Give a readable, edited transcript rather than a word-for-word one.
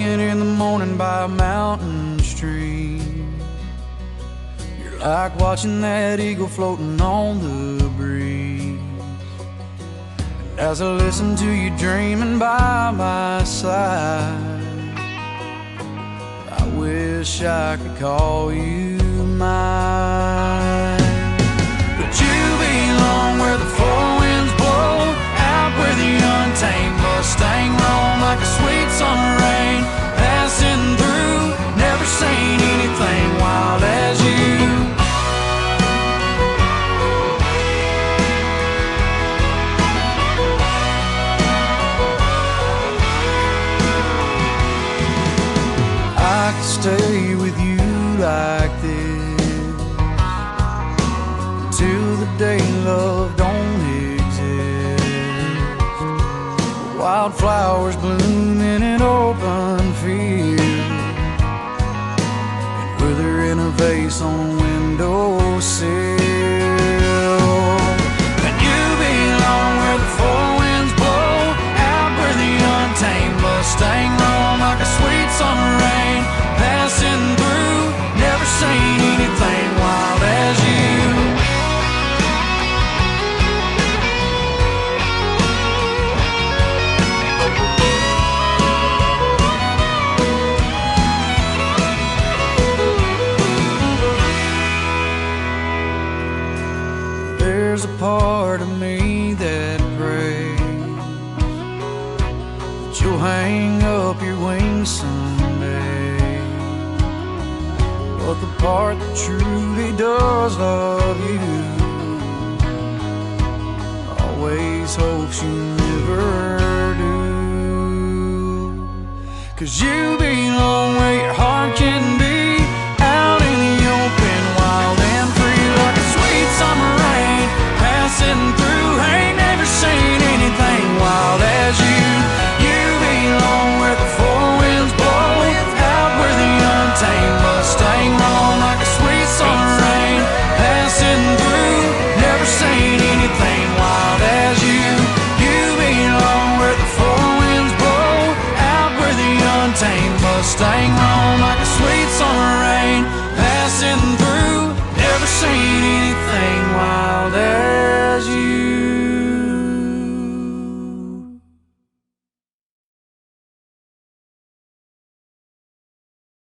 singing in the morning by a mountain stream. You're like watching that eagle floating on the breeze. And as I listen to you dreaming by my side, I wish I could call you mine. But you belong where the four winds blow, out where the untamed Mustang roam, like a sweet summer rain passing through. Never seen anything wild as you. I could stay with you like this till the day love don't exist. Wildflowers bloom in an open field, and wither in a vase on a windowsill. And you belong where the four winds blow, out where the untamed Mustang roam, like a sweet summer rain passing through. Never seen anything wild as you. There's a part of me that prays that you'll hang up your wings someday. But the part that truly does love you always hopes you never do. 'Cause you